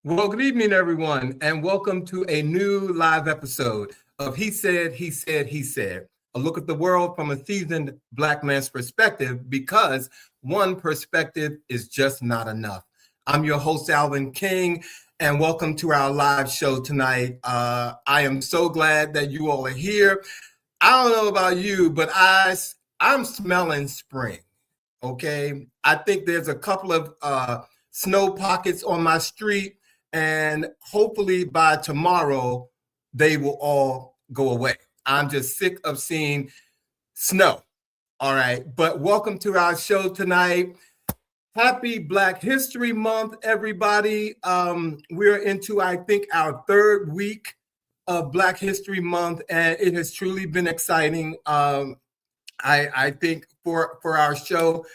Well, good evening, everyone, and welcome to a new live episode of He Said, He Said, He Said, a look at the world from a seasoned Black man's perspective, because one perspective is just not enough. I'm your host, Alvin King, and welcome to our live show tonight. I am so glad that you all are here. I don't know about you, but I'm smelling spring, okay? I think there's a couple of snow pockets on my street, and hopefully by tomorrow, they will all go away. I'm just sick of seeing snow. All right, but welcome to our show tonight. Happy Black History Month, everybody. We're into, I think, our third week of Black History Month, and it has truly been exciting. I think for our show,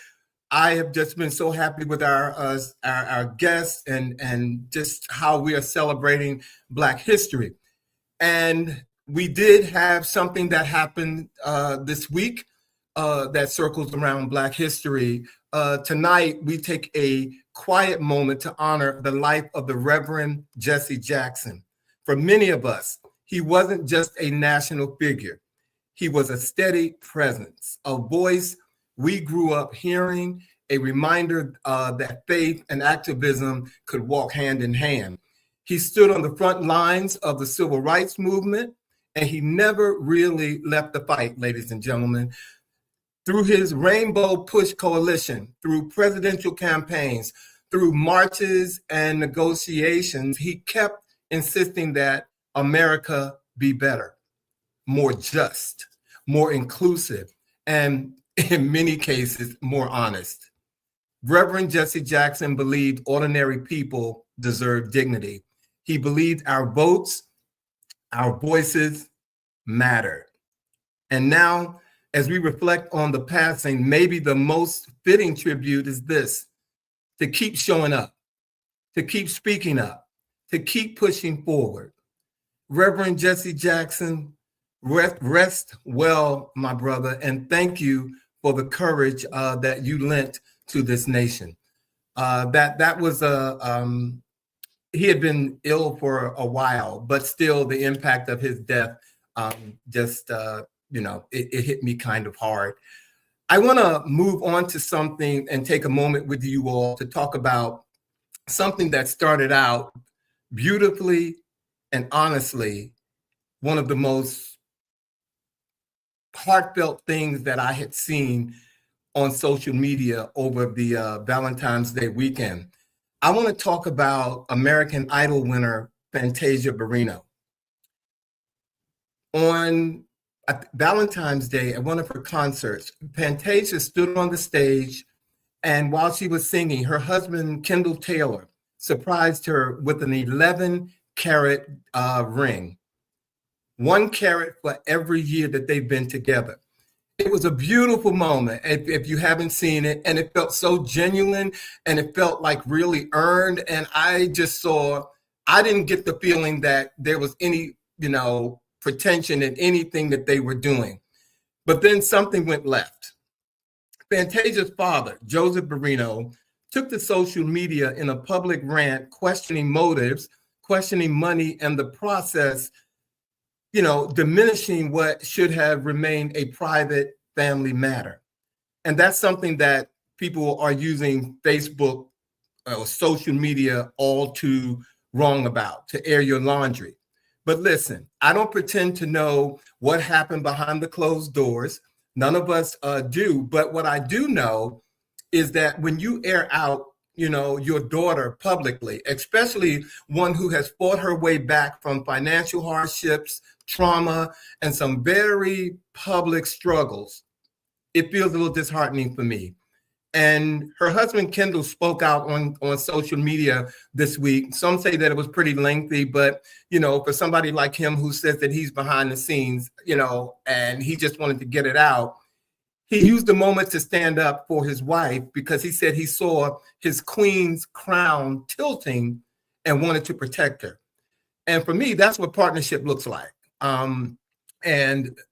I have just been so happy with our guests and just how we are celebrating Black history. And we did have something that happened this week that circles around Black history. Tonight, we take a quiet moment to honor the life of the Reverend Jesse Jackson. For many of us, he wasn't just a national figure. He was a steady presence, a voice we grew up hearing, a reminder that faith and activism could walk hand in hand. He stood on the front lines of the civil rights movement, and he never really left the fight, ladies and gentlemen. Through his Rainbow Push Coalition, through presidential campaigns, through marches and negotiations, he kept insisting that America be better, more just, more inclusive, and in many cases, more honest. Reverend Jesse Jackson believed ordinary people deserve dignity. He believed our votes, our voices matter. And now, as we reflect on the passing, maybe the most fitting tribute is this: to keep showing up, to keep speaking up, to keep pushing forward. Reverend Jesse Jackson, rest well, my brother, and thank you for the courage that you lent to this nation. That was he had been ill for a while, but still the impact of his death it hit me kind of hard. I want to move on to something and take a moment with you all to talk about something that started out beautifully and honestly, one of the most heartfelt things that I had seen on social media over the Valentine's Day weekend. I want to talk about American Idol winner Fantasia Barrino. On Valentine's Day, at one of her concerts, Fantasia stood on the stage, and while she was singing, her husband, Kendall Taylor, surprised her with an 11-carat ring. 1 carat for every year that they've been together. It was a beautiful moment if you haven't seen it, and it felt so genuine and it felt like really earned. And I didn't get the feeling that there was any, pretension in anything that they were doing. But then something went left. Fantasia's father, Joseph Barrino, took to social media in a public rant, questioning motives, questioning money, and the process, diminishing what should have remained a private family matter. And that's something that people are using Facebook or social media all too wrong about, to air your laundry. But listen, I don't pretend to know what happened behind the closed doors. None of us do. But what I do know is that when you air out, your daughter publicly, especially one who has fought her way back from financial hardships, trauma, and some very public struggles, it feels a little disheartening for me. And her husband, Kendall, spoke out on social media this week. Some say that it was pretty lengthy, but, for somebody like him who says that he's behind the scenes, and he just wanted to get it out, he used the moment to stand up for his wife, because he said he saw his queen's crown tilting and wanted to protect her. And for me, that's what partnership looks like. And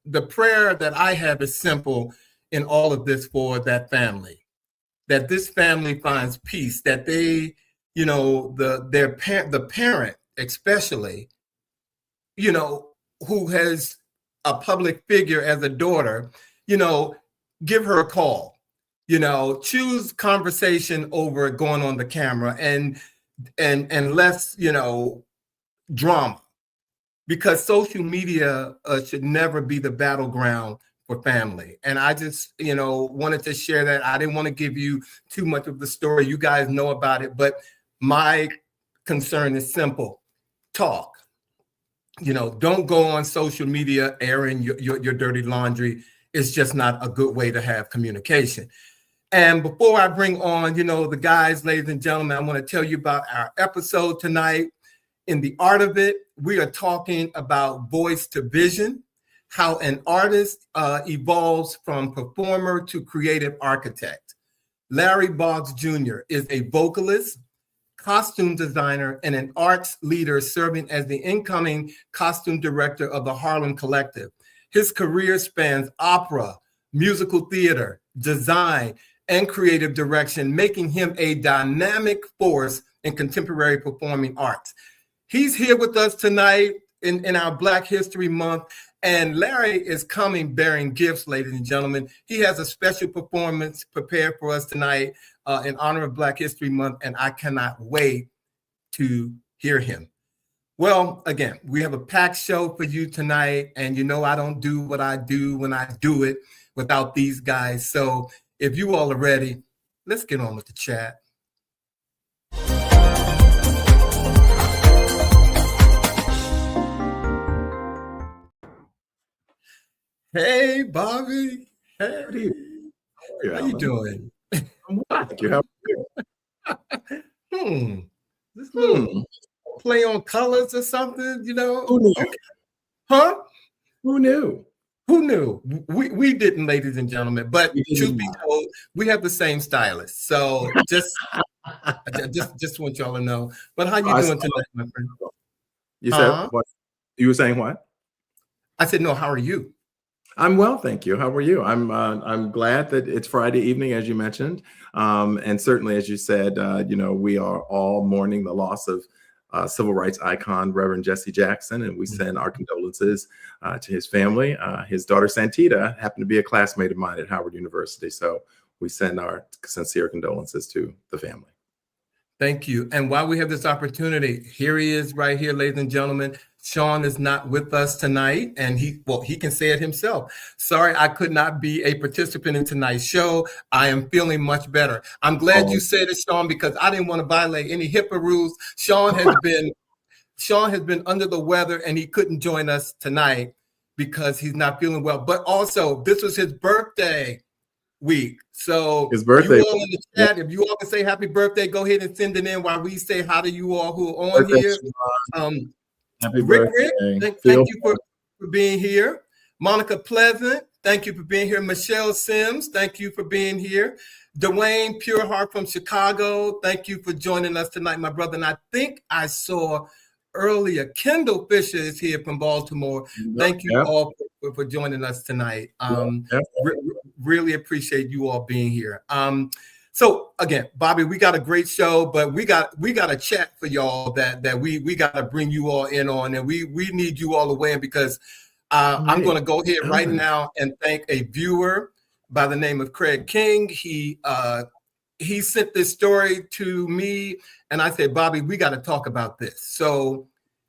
the prayer that I have is simple in all of this for that family, that this family finds peace, that they the parent especially, who has a public figure as a daughter, give her a call, choose conversation over going on the camera and less, drama, because social media should never be the battleground for family. And I just, wanted to share that. I didn't want to give you too much of the story. You guys know about it, but my concern is simple. Talk. Don't go on social media airing your dirty laundry. It's just not a good way to have communication. And before I bring on, the guys, ladies and gentlemen, I want to tell you about our episode tonight. In the art of it, we are talking about voice to vision, how an artist evolves from performer to creative architect. Larry Boggs Jr. is a vocalist, costume designer, and an arts leader serving as the incoming costume director of the Harlem Collective. His career spans opera, musical theater, design, and creative direction, making him a dynamic force in contemporary performing arts. He's here with us tonight in our Black History Month, and Larry is coming bearing gifts, ladies and gentlemen. He has a special performance prepared for us tonight in honor of Black History Month, and I cannot wait to hear him. Well, again, we have a packed show for you tonight, and I don't do what I do when I do it without these guys. So if you all are ready, let's get on with the chat. Hey, Bobby. Hey, how you doing? I'm well, thank you. How are you? This little play on colors or something, Who knew? Okay. Huh? Who knew? Who knew? We didn't, ladies and gentlemen. But truth be told, we have the same stylist. So just want y'all to know. But how you doing tonight, my friend? You said what? You were saying what? I said no. How are you? I'm well, thank you. How are you? I'm glad that it's Friday evening, as you mentioned, and certainly, as you said, we are all mourning the loss of civil rights icon Reverend Jesse Jackson, and we send our condolences to his family. His daughter Santita happened to be a classmate of mine at Howard University, so we send our sincere condolences to the family. Thank you. And while we have this opportunity, here he is right here, ladies and gentlemen. Sean is not with us tonight, and he can say it himself. Sorry, I could not be a participant in tonight's show. I am feeling much better. I'm glad you said it, Sean, because I didn't want to violate any HIPAA rules. Sean has been under the weather, and he couldn't join us tonight because he's not feeling well. But also, this was his birthday week. So his birthday. You all in the chat, if you all can say happy birthday, go ahead and send it in while we say hi to you all who are on here. Happy Rick, birthday. Thank you for being here. Monica Pleasant, thank you for being here. Michelle Sims, thank you for being here. Dwayne Pureheart from Chicago, thank you for joining us tonight, my brother. And I think I saw earlier, Kendall Fisher is here from Baltimore. Thank you all for joining us tonight. Really appreciate you all being here. So again, Bobby, we got a great show, but we got a chat for y'all that we got to bring you all in on, and we need you all to weigh in because I'm going to go ahead right now and thank a viewer by the name of Craig King. He sent this story to me, and I said, Bobby, we got to talk about this. So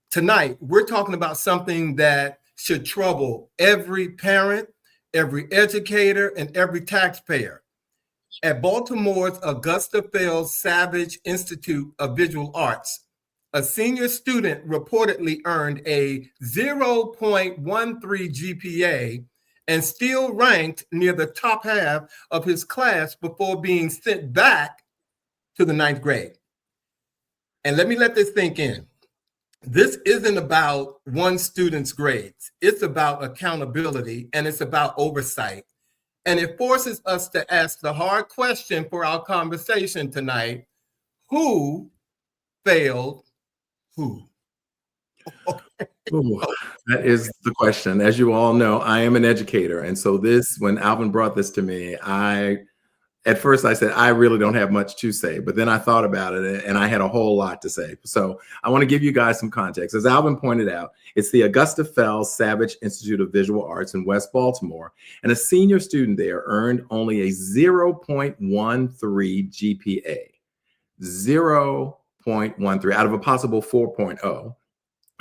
tonight we're talking about something that should trouble every parent, every educator, and every taxpayer. At Baltimore's Augusta Fells Savage Institute of Visual Arts, a senior student reportedly earned a 0.13 GPA and still ranked near the top half of his class before being sent back to the 9th grade. And let me let this sink in. This isn't about one student's grades. It's about accountability, and it's about oversight. And it forces us to ask the hard question for our conversation tonight: who failed who? Ooh, that is the question. As you all know, I am an educator. And so when Alvin brought this to me, I at first I said, I really don't have much to say, but then I thought about it and I had a whole lot to say. So I want to give you guys some context. As Alvin pointed out, it's the Augusta Fells Savage Institute of Visual Arts in West Baltimore, and a senior student there earned only a 0.13 GPA. 0.13 out of a possible 4.0.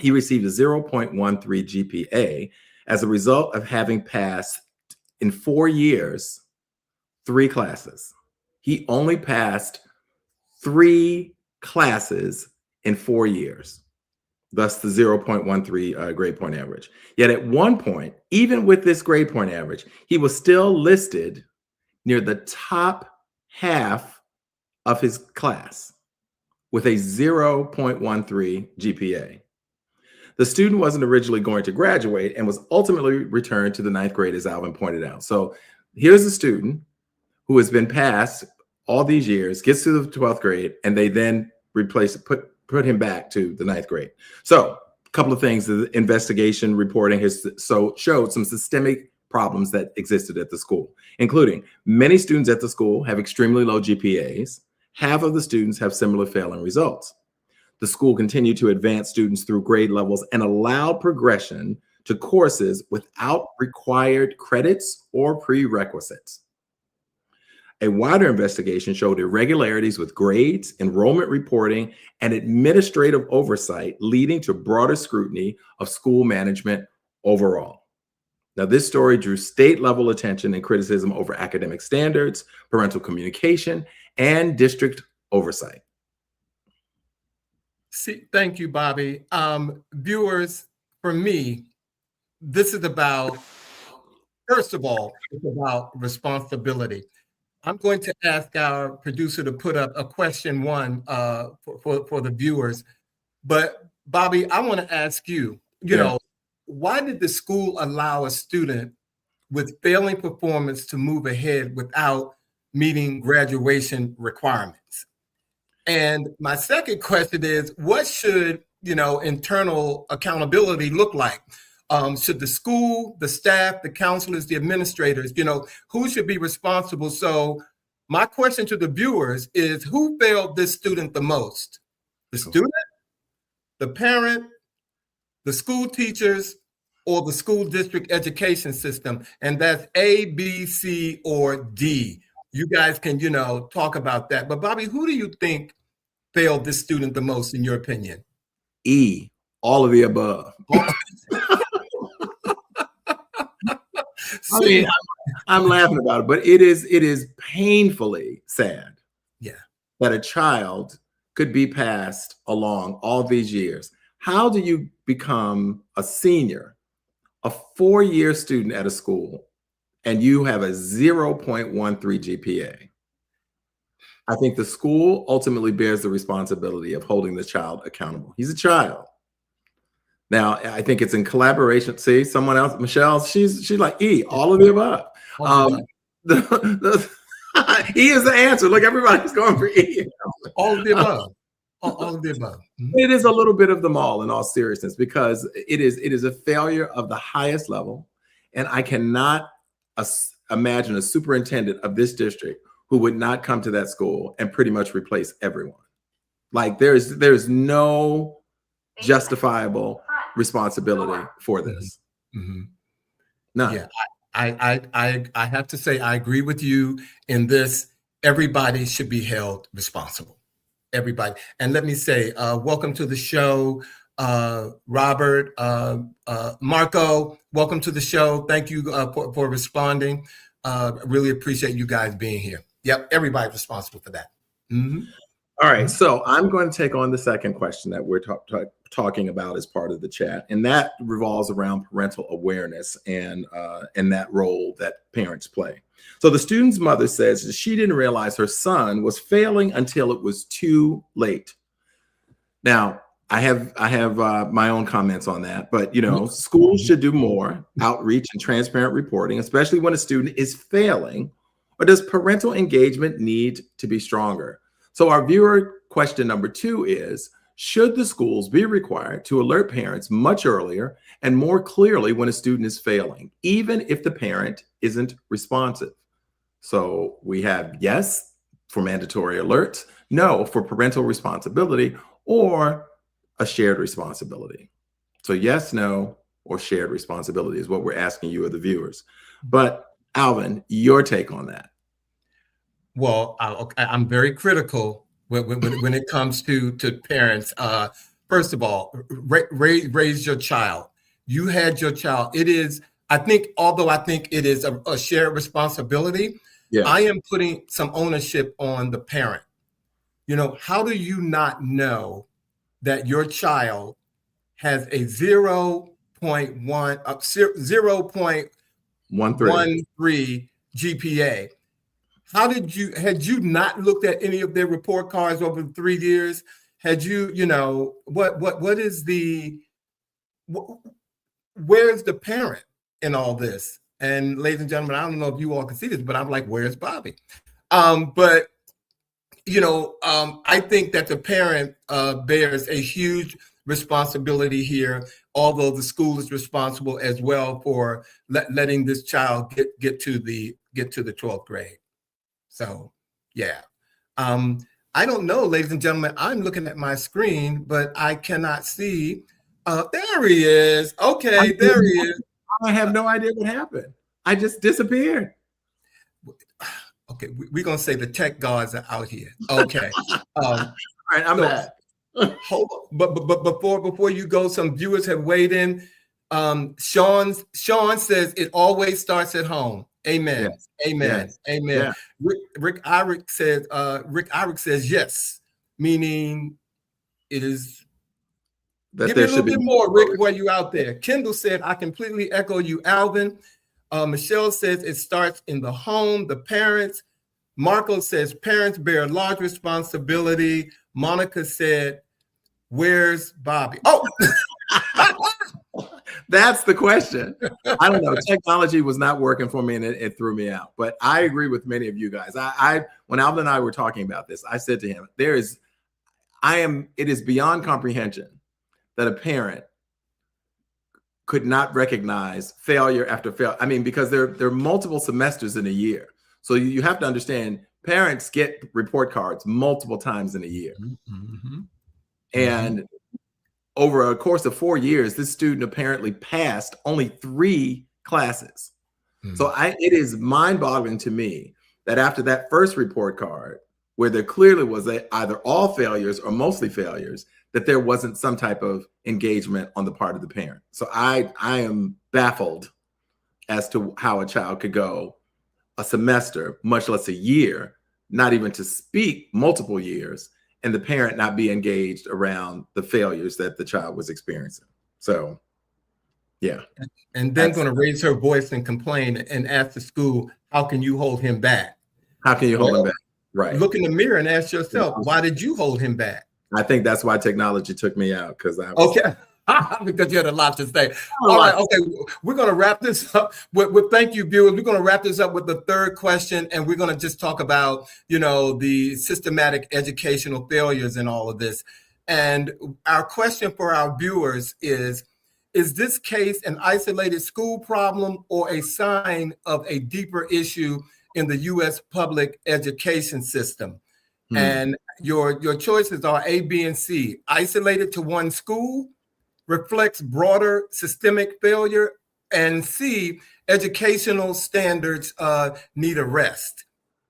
He received a 0.13 GPA as a result of having passed in 4 years 3 classes. He only passed 3 classes in 4 years, thus the 0.13 grade point average. Yet at one point, even with this grade point average, he was still listed near the top half of his class with a 0.13 GPA. The student wasn't originally going to graduate and was ultimately returned to the 9th grade, as Alvin pointed out. So here's a student who has been passed all these years, gets to the 12th grade, and they then put him back to the 9th grade. So a couple of things, the investigation reporting has showed some systemic problems that existed at the school, including many students at the school have extremely low GPAs. Half of the students have similar failing results. The school continued to advance students through grade levels and allowed progression to courses without required credits or prerequisites. A wider investigation showed irregularities with grades, enrollment reporting, and administrative oversight, leading to broader scrutiny of school management overall. Now, this story drew state-level attention and criticism over academic standards, parental communication, and district oversight. See, thank you, Bobby. Viewers, for me, this is about, first of all, it's about responsibility. I'm going to ask our producer to put up a question 1 for the viewers. But Bobby, I want to ask you, you know, why did the school allow a student with failing performance to move ahead without meeting graduation requirements? And my second question is, what should, internal accountability look like? Should the school, the staff, the counselors, the administrators, who should be responsible? So my question to the viewers is, who failed this student the most? The student, the parent, the school teachers, or the school district education system? And that's A, B, C, or D. You guys can, talk about that. But Bobby, who do you think failed this student the most, in your opinion? E, all of the above. I mean, I'm laughing about it, but it is painfully sad, that a child could be passed along all these years. How do you become a senior, a 4-year student at a school, and you have a 0.13 GPA? I think the school ultimately bears the responsibility of holding the child accountable. He's a child. Now, I think it's in collaboration. See, someone else, Michelle, she's like, E, all of the above. E is the answer. Look, everybody's going for E. All of the above. All of the above. It is a little bit of them all, in all seriousness, because it is a failure of the highest level. And I cannot imagine a superintendent of this district who would not come to that school and pretty much replace everyone. Like there's no justifiable responsibility for this. None. Yeah, I have to say, I agree with you in this. Everybody should be held responsible. Everybody. And let me say, welcome to the show, Robert, Marco, welcome to the show. Thank you for responding. Really appreciate you guys being here. Yep, everybody's responsible for that. All right, so I'm going to take on the second question that we're talking about as part of the chat, and that revolves around parental awareness and that role that parents play. So the student's mother says that she didn't realize her son was failing until it was too late. Now, I have my own comments on that, but schools should do more outreach and transparent reporting, especially when a student is failing. Or does parental engagement need to be stronger? So our viewer question number 2 is, should the schools be required to alert parents much earlier and more clearly when a student is failing, even if the parent isn't responsive? So we have yes for mandatory alerts, no for parental responsibility, or a shared responsibility. So yes, no, or shared responsibility is what we're asking you, the viewers. But Alvin, your take on that? Well, I'm very critical when it comes to parents. First of all, raise your child. You had your child. It is, I think, although I think it is a shared responsibility, Yes. I am putting some ownership on the parent. You know, how do you not know that your child has a 0.13 GPA? Had you not looked at any of their report cards over 3 years? Had you, what is where's the parent in all this? And ladies and gentlemen, I don't know if you all can see this, but I'm like, where's Bobby? But I think that the parent bears a huge responsibility here, although the school is responsible as well for letting this child get to the 12th grade. So, yeah. I don't know, ladies and gentlemen, I'm looking at my screen, but I cannot see. There he is. Okay, there he is. I have no idea what happened. I just disappeared. Okay, we're going to say the tech gods are out here. Okay. All right, I'm back. Hold on. But before you go, some viewers have weighed in. Sean says it always starts at home. Amen. Yes. Amen. Yes. Amen. Yeah. Rick Irick says yes, meaning it is. That give me a little bit more, Rick, while you out there. Kendall said, I completely echo you, Alvin. Michelle says it starts in the home, the parents. Marco says parents bear large responsibility. Monica said, where's Bobby? Oh, that's the question. I don't know. Technology was not working for me and it threw me out. But I agree with many of you guys. When Alvin and I were talking about this, I said to him, it is beyond comprehension that a parent could not recognize failure after failure. I mean, because there are multiple semesters in a year. So you have to understand, parents get report cards multiple times in a year. Mm-hmm. And over a course of 4 years, this student apparently passed only 3 classes. Mm-hmm. So it is mind-boggling to me that after that first report card, where there clearly was either all failures or mostly failures, that there wasn't some type of engagement on the part of the parent. So I am baffled as to how a child could go a semester, much less a year, not even to speak multiple years, and the parent not be engaged around the failures that the child was experiencing. So, yeah. And then going to raise her voice and complain and ask the school, how can you hold him back? How can you hold him back? Right. Look in the mirror and ask yourself, why did you hold him back? I think that's why technology took me out, because I was because you had a lot to say. All right, okay, we're going to wrap this up with thank you, viewers. We're going to wrap this up with the third question, and we're going to just talk about, the systematic educational failures in all of this. And our question for our viewers is this case an isolated school problem or a sign of a deeper issue in the U.S. public education system? And your choices are A, B, and C. Isolated to one school, reflects broader systemic failure, and C, educational standards need a rest.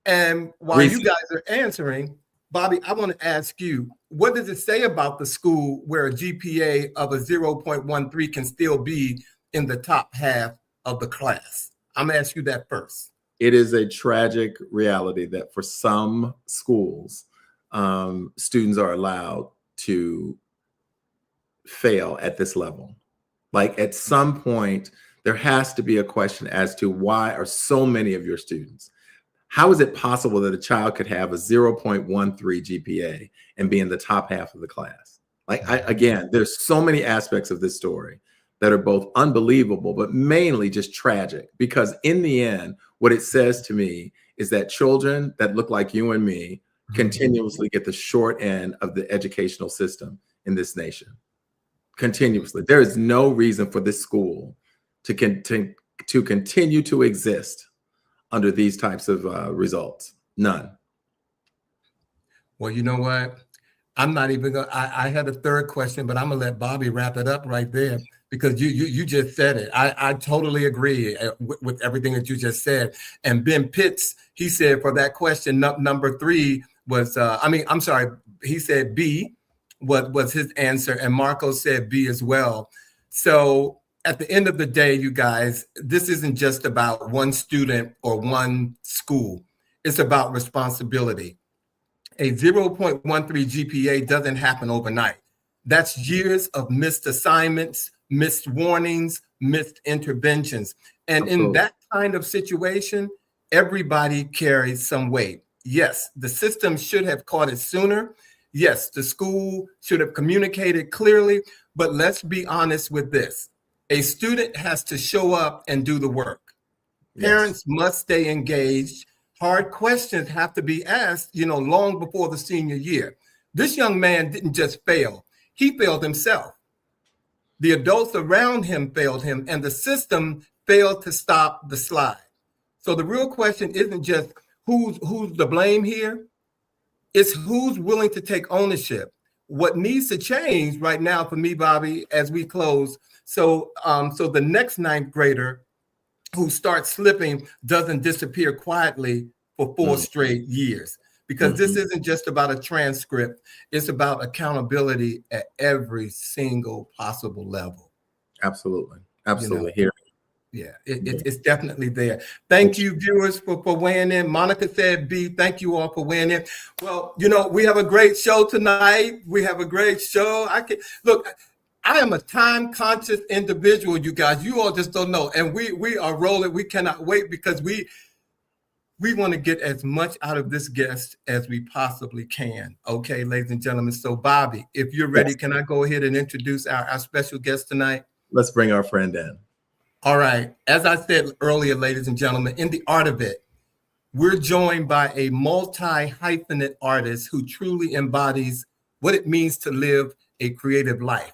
And while you guys are answering, Bobby, I want to ask you, what does it say about the school where a GPA of a 0.13 can still be in the top half of the class? I'm going to ask you that first. It is a tragic reality that for some schools, students are allowed to fail at this level. Like at some point, there has to be a question as to why are so many of your students, how is it possible that a child could have a 0.13 GPA and be in the top half of the class? Again, there's so many aspects of this story that are both unbelievable, but mainly just tragic, because in the end, what it says to me is that children that look like you and me continuously get the short end of the educational system in this nation. Continuously. There is no reason for this school to continue to exist under these types of results. None. Well, you know what? I'm not even going to, I had a third question, but I'm going to let Bobby wrap it up right there because you just said it. I totally agree with everything that you just said. And Ben Pitts, he said for that question, number 3 was, I'm sorry, he said B was his answer. And Marco said B as well. So at the end of the day, you guys, this isn't just about one student or one school. It's about responsibility. A 0.13 GPA doesn't happen overnight. That's years of missed assignments, missed warnings, missed interventions. And in that kind of situation, everybody carries some weight. Yes, the system should have caught it sooner. Yes, the school should have communicated clearly, but let's be honest with this. A student has to show up and do the work. Parents must stay engaged. Hard questions have to be asked, long before the senior year. This young man didn't just fail. He failed himself. The adults around him failed him, and the system failed to stop the slide. So the real question isn't just who's the blame here. It's who's willing to take ownership. What needs to change right now for me, Bobby, as we close, so the next 9th grader who starts slipping doesn't disappear quietly for 4 straight years, because this isn't just about a transcript. It's about accountability at every single possible level. Absolutely. Here. Yeah, it's definitely there. Thank you, viewers, for weighing in. Monica said B. Thank you all for weighing in. Well, we have a great show tonight. We have a great show. I am a time-conscious individual, you guys. You all just don't know. And we are rolling. We cannot wait because we want to get as much out of this guest as we possibly can. Okay, ladies and gentlemen. So, Bobby, if you're ready, can I go ahead and introduce our special guest tonight? Let's bring our friend in. All right. As I said earlier, ladies and gentlemen, in the art of it, we're joined by a multi-hyphenate artist who truly embodies what it means to live a creative life,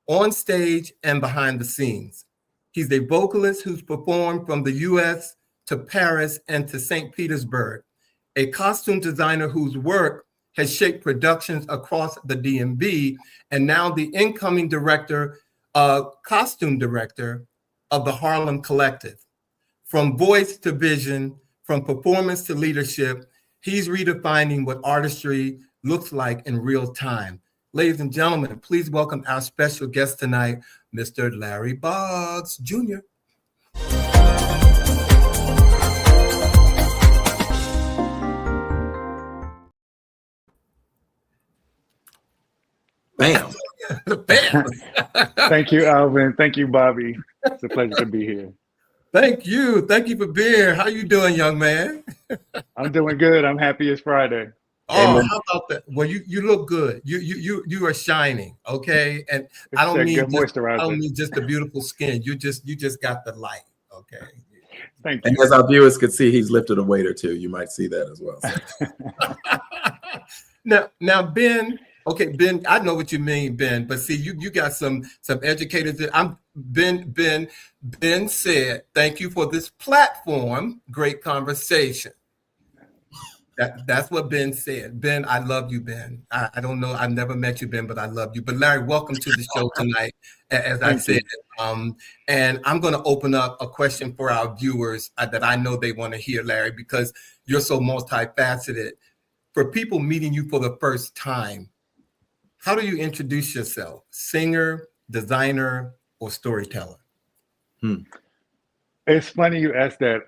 on stage and behind the scenes. He's a vocalist who's performed from the US to Paris and to St. Petersburg, a costume designer whose work has shaped productions across the DMV, and now the incoming costume director of the Harlem Collective. From voice to vision, from performance to leadership, he's redefining what artistry looks like in real time. Ladies and gentlemen, please welcome our special guest tonight, Mr. Larry Boggs Jr. Bam. Bam. Thank you, Alvin. Thank you, Bobby. It's a pleasure to be here. Thank you. Thank you for being here. How you doing, young man? I'm doing good. I'm happy it's Friday. Oh, how about that? Well, you look good. You are shining, okay? And I don't mean just a beautiful skin. You just got the light, okay? Thank you. And as our viewers could see, he's lifted a weight or two. You might see that as well. Now, Ben. Okay, Ben, I know what you mean, Ben, but see, you got some educators. Ben said, thank you for this platform. Great conversation. That's what Ben said. Ben, I love you, Ben. I don't know. I've never met you, Ben, but I love you. But Larry, welcome to the show tonight, as I said. And I'm going to open up a question for our viewers that I know they want to hear, Larry, because you're so multifaceted. For people meeting you for the first time, how do you introduce yourself? Singer, designer, or storyteller? It's funny you asked that.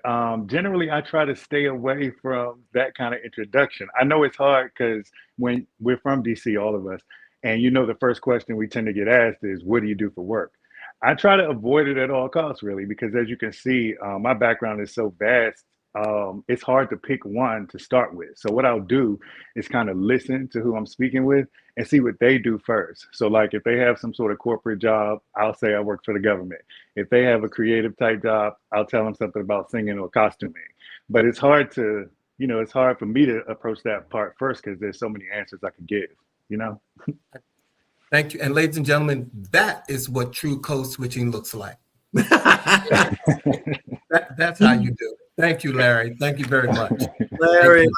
Generally, I try to stay away from that kind of introduction. I know it's hard because when we're from DC, all of us, and the first question we tend to get asked is, what do you do for work? I try to avoid it at all costs, really, because as you can see, my background is so vast. It's hard to pick one to start with. So what I'll do is kind of listen to who I'm speaking with and see what they do first. So like if they have some sort of corporate job, I'll say I work for the government. If they have a creative type job, I'll tell them something about singing or costuming. But it's hard to, it's hard for me to approach that part first because there's so many answers I could give, Thank you. And ladies and gentlemen, that is what true code switching looks like. That's how you do it. Thank you, Larry. Thank you very much. Larry,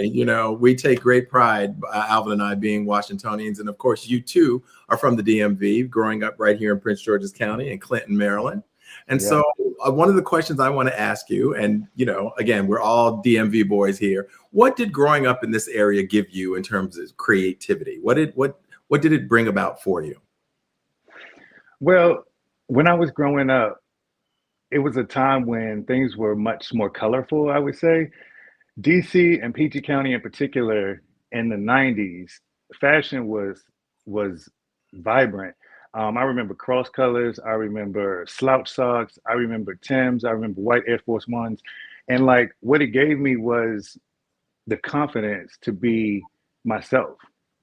you know, we take great pride, Alvin and I, being Washingtonians. And of course, you too are from the DMV, growing up right here in Prince George's County in Clinton, Maryland. And so one of the questions I want to ask you, and, you know, again, we're all DMV boys here. What did growing up in this area give you in terms of creativity? What did it bring about for you? Well, when I was growing up, it was a time when things were much more colorful, I would say. DC and PG County in particular, in the 90s, fashion was vibrant. I remember cross colors, I remember slouch socks, I remember Timbs, I remember white Air Force Ones. And like what it gave me was the confidence to be myself.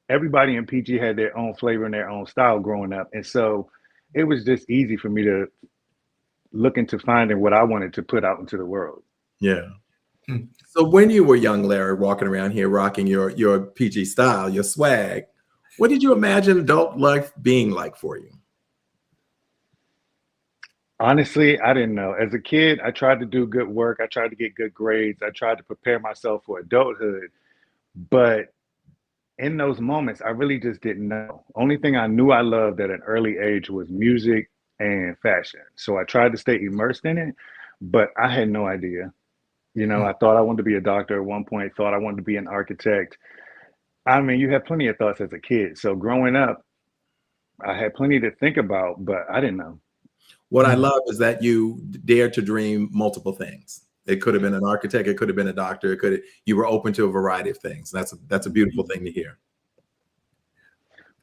Everybody in PG had their own flavor and their own style growing up. And so it was just easy for me to look into finding what I wanted to put out into the world. Yeah. So when you were young, Larry, walking around here rocking your PG style, your swag, what did you imagine adult life being like for you? Honestly, I didn't know. As a kid, I tried to do good work. I tried to get good grades. I tried to prepare myself for adulthood. But in those moments, I really just didn't know. Only thing I knew I loved at an early age was music and fashion. So I tried to stay immersed in it, but I had no idea. You know, I thought I wanted to be a doctor at one point, thought I wanted to be an architect. I mean, you have plenty of thoughts as a kid. So growing up, I had plenty to think about, but I didn't know. What I love is that you dared to dream multiple things. It could have been an architect, it could have been a doctor, you were open to a variety of things. That's a beautiful thing to hear.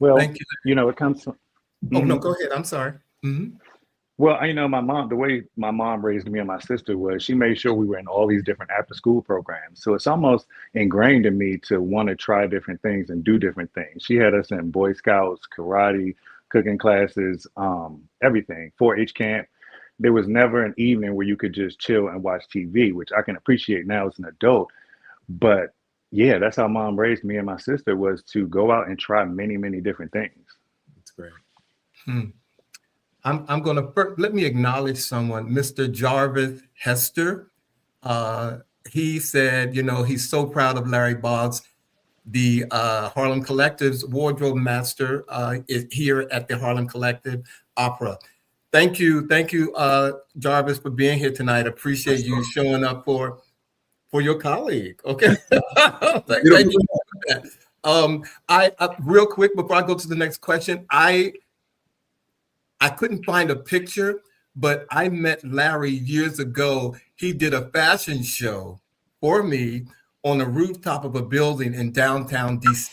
Well, Thank you. you know, it comes from. Oh, no, go ahead. I'm sorry. Well, you know, the way my mom raised me and my sister was she made sure we were in all these different after school programs. So it's almost ingrained in me to want to try different things and do different things. She had us in Boy Scouts, karate, cooking classes, everything, 4-H camp. There was never an evening where you could just chill and watch TV, which I can appreciate now as an adult. But yeah, that's how mom raised me and my sister, was to go out and try many, many different things. That's great. I'm going to let me acknowledge someone, Mr. Jarvis Hester. He said, you know, he's so proud of Larry Boggs. The Harlem Collective's wardrobe master is here at the Harlem Collective Opera. Thank you, Jarvis, for being here tonight. Appreciate you showing up for your colleague. Okay, thank you. I real quick before I go to the next question, I couldn't find a picture, but I met Larry years ago. He did a fashion show for me on the rooftop of a building in downtown DC.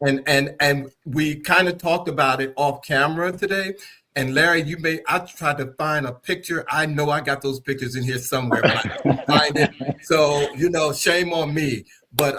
And we kind of talked about it off camera today. And Larry, I tried to find a picture. I know I got those pictures in here somewhere, but I couldn't find it. So, you know, shame on me. But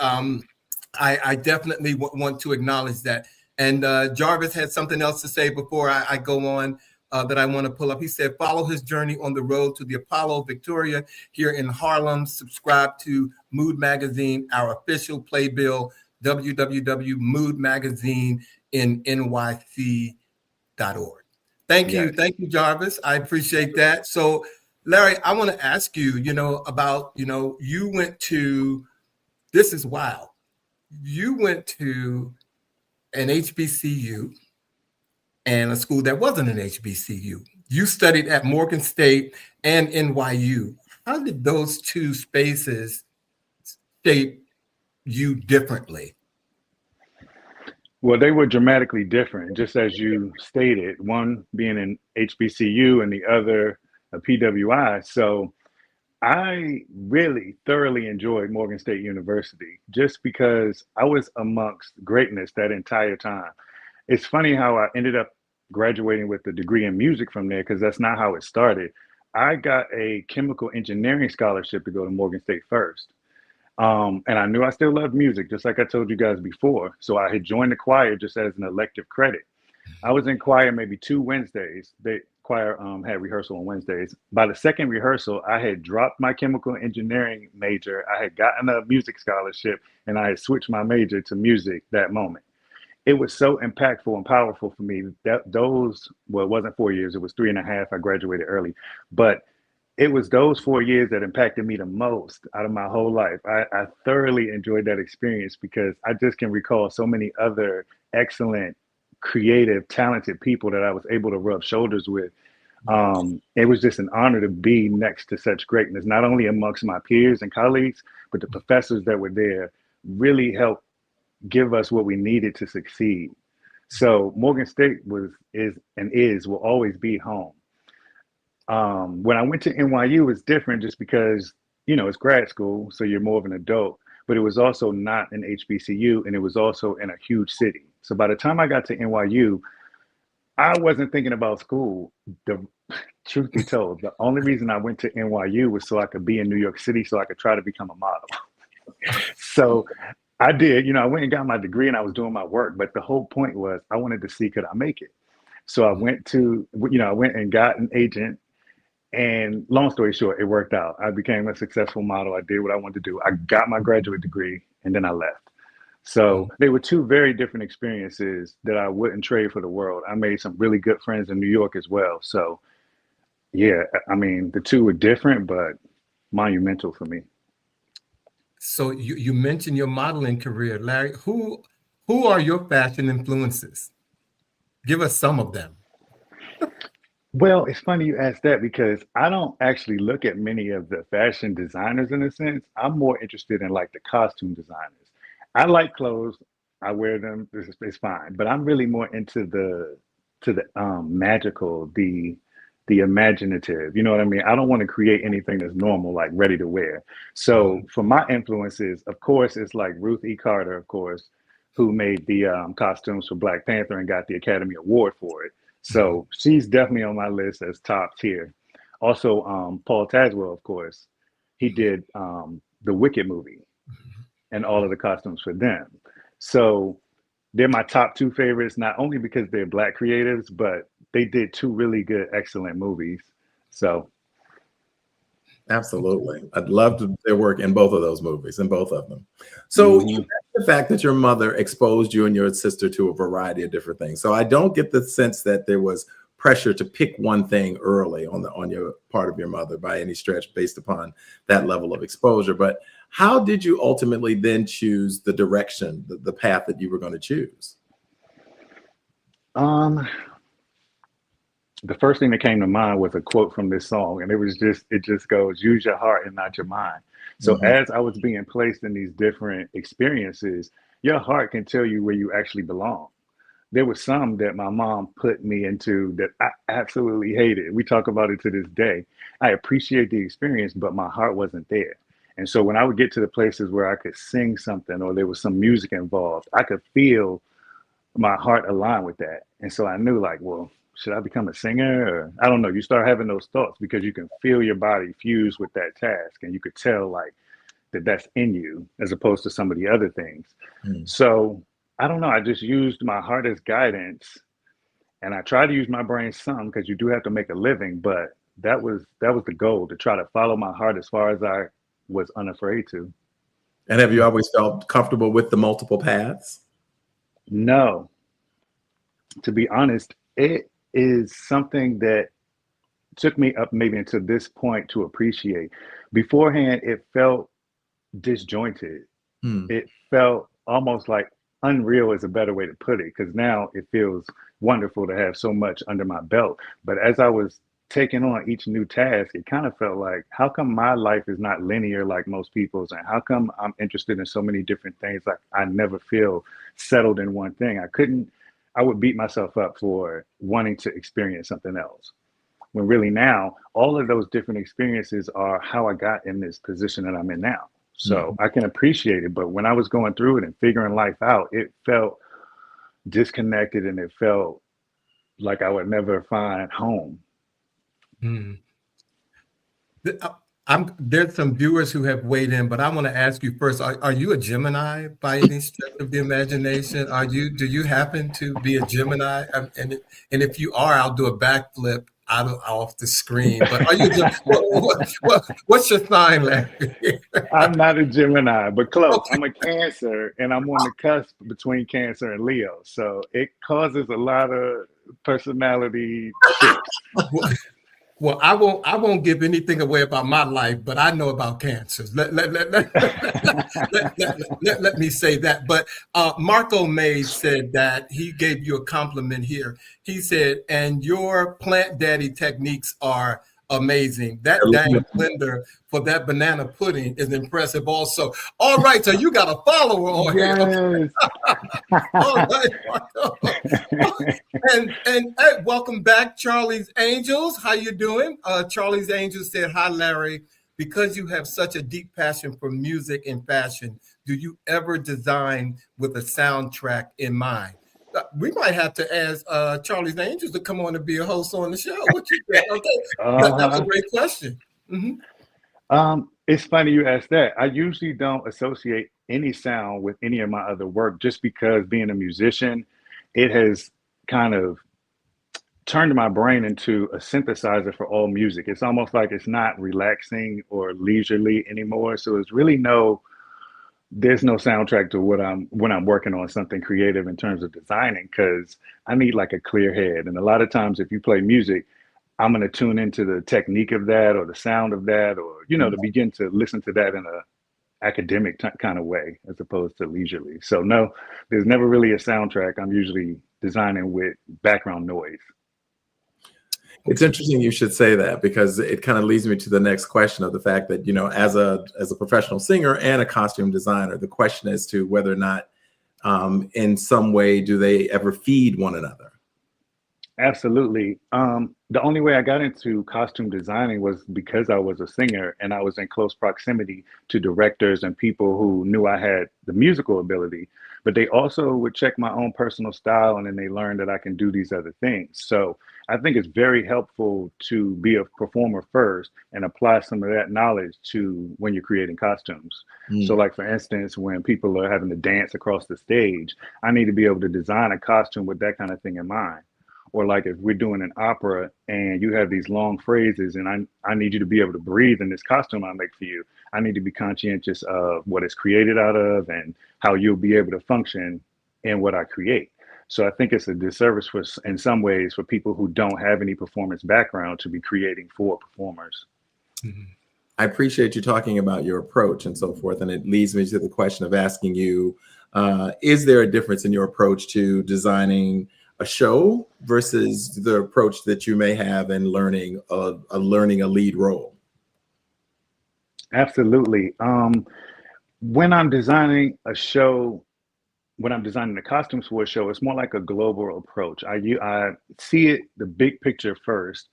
I definitely want to acknowledge that. And Jarvis had something else to say before I go on that I want to pull up. He said, follow his journey on the road to the Apollo Victoria here in Harlem. Subscribe to Mood Magazine, our official playbill, www.moodmagazineinnyc.org. Thank you. Thank you, Jarvis. I appreciate that. So, Larry, I want to ask you, you know, about, you know, you went to, this is wild. You went to an HBCU and a school that wasn't an HBCU. You studied at Morgan State and NYU. How did those two spaces shape you differently? Well, they were dramatically different, just as you stated, one being an HBCU and the other a PWI. So I really thoroughly enjoyed Morgan State University just because I was amongst greatness that entire time. It's funny how I ended up graduating with a degree in music from there, because that's not how it started. I got a chemical engineering scholarship to go to Morgan State first. And I knew I still loved music, just like I told you guys before. So I had joined the choir just as an elective credit. I was in choir maybe 2 Wednesdays. The choir had rehearsal on Wednesdays. By the second rehearsal, I had dropped my chemical engineering major. I had gotten a music scholarship, and I had switched my major to music that moment. It was so impactful and powerful for me that it wasn't 4 years, it was 3.5. I graduated early, but it was those 4 years that impacted me the most out of my whole life. I thoroughly enjoyed that experience because I just can recall so many other excellent, creative, talented people that I was able to rub shoulders with. It was just an honor to be next to such greatness, not only amongst my peers and colleagues, but the professors that were there really helped give us what we needed to succeed. So Morgan State will always be home. When I went to NYU, it was different just because, it's grad school, so you're more of an adult, but it was also not an HBCU, and it was also in a huge city. So by the time I got to NYU, I wasn't thinking about school. The truth be told, the only reason I went to NYU was so I could be in New York City, so I could try to become a model. So I did, I went and got my degree and I was doing my work, but the whole point was I wanted to see, could I make it? So I went and got an agent, and long story short, it worked out. I became a successful model. I did what I wanted to do. I got my graduate degree and then I left. So they were two very different experiences that I wouldn't trade for the world. I made some really good friends in New York as well. So yeah, I mean, the two were different, but monumental for me. So you mentioned your modeling career, Larry. Who are your fashion influences? Give us some of them. Well, it's funny you ask that because I don't actually look at many of the fashion designers in a sense. I'm more interested in like the costume designers. I like clothes. I wear them. It's fine. But I'm really more into the magical, the imaginative. You know what I mean? I don't want to create anything that's normal, like ready to wear. So for my influences, of course, it's like Ruth E. Carter, of course, who made the costumes for Black Panther and got the Academy Award for it. So she's definitely on my list as top tier. Also, Paul Tazwell, of course, he did the Wicked movie and all of the costumes for them. So they're my top two favorites, not only because they're Black creatives, but they did two really good, excellent movies. So. Absolutely. I'd love their work in both of those movies, in both of them. So you mentioned the fact that your mother exposed you and your sister to a variety of different things. So I don't get the sense that there was pressure to pick one thing early on your part of your mother by any stretch based upon that level of exposure. But how did you ultimately then choose the direction, the path that you were going to choose? The first thing that came to mind was a quote from this song, and it just goes, use your heart and not your mind. So as I was being placed in these different experiences, your heart can tell you where you actually belong. There were some that my mom put me into that I absolutely hated. We talk about it to this day. I appreciate the experience, but my heart wasn't there. And so when I would get to the places where I could sing something or there was some music involved, I could feel my heart align with that. And so I knew like, well, should I become a singer? Or I don't know. You start having those thoughts because you can feel your body fuse with that task, and you could tell like that's in you as opposed to some of the other things. So I don't know. I just used my heart as guidance, and I tried to use my brain some because you do have to make a living. But that was the goal, to try to follow my heart as far as I was unafraid to. And have you always felt comfortable with the multiple paths? No. To be honest, it is something that took me up maybe until this point to appreciate. Beforehand, it felt disjointed. It felt almost like unreal is a better way to put it, because now it feels wonderful to have so much under my belt. But as I was taking on each new task, it kind of felt like, how come my life is not linear like most people's? And how come I'm interested in so many different things? Like I never feel settled in one thing. I would beat myself up for wanting to experience something else, when really now all of those different experiences are how I got in this position that I'm in now. So I can appreciate it. But when I was going through it and figuring life out, it felt disconnected, and it felt like I would never find home. There's some viewers who have weighed in, but I want to ask you first, are you a Gemini by any stretch of the imagination? Do you happen to be a Gemini? And if you are, I'll do a backflip off the screen. But are you what's your sign, Larry? I'm not a Gemini, but close. Okay. I'm a Cancer, and I'm on the cusp between Cancer and Leo. So it causes a lot of personality shifts. Well, I won't give anything away about my life, but I know about cancers. Let me say that. But Marco May said that he gave you a compliment here. He said, and your plant daddy techniques are amazing. That dang blender for that banana pudding is impressive also. All right, so you got a follower on here. All right, Marco. and hey, welcome back, Charlie's Angels. How you doing? Charlie's Angels said, hi, Larry. Because you have such a deep passion for music and fashion, do you ever design with a soundtrack in mind? We might have to ask Charlie's Angels to come on and be a host on the show. What you think? Okay, that's a great question. Mm-hmm. It's funny you asked that. I usually don't associate any sound with any of my other work, just because being a musician, it has kind of turned my brain into a synthesizer for all music. It's almost like it's not relaxing or leisurely anymore. So it's really there's no soundtrack to when I'm working on something creative in terms of designing, because I need like a clear head. And a lot of times if you play music, I'm going to tune into the technique of that or the sound of that, or, to begin to listen to that in a academic kind of way, as opposed to leisurely. So no, there's never really a soundtrack. I'm usually designing with background noise. It's interesting you should say that, because it kind of leads me to the next question of the fact that, as a professional singer and a costume designer, the question as to whether or not in some way do they ever feed one another. Absolutely. The only way I got into costume designing was because I was a singer and I was in close proximity to directors and people who knew I had the musical ability, but they also would check my own personal style, and then they learned that I can do these other things. So I think it's very helpful to be a performer first and apply some of that knowledge to when you're creating costumes. So like, for instance, when people are having to dance across the stage, I need to be able to design a costume with that kind of thing in mind. Or like if we're doing an opera and you have these long phrases and I need you to be able to breathe in this costume I make for you, I need to be conscientious of what it's created out of and how you'll be able to function in what I create. So I think it's a disservice in some ways for people who don't have any performance background to be creating for performers. Mm-hmm. I appreciate you talking about your approach and so forth. And it leads me to the question of asking you, is there a difference in your approach to designing a show versus the approach that you may have in learning a lead role? Absolutely. When I'm designing a show, when I'm designing the costumes for a show, it's more like a global approach. I see it, the big picture first,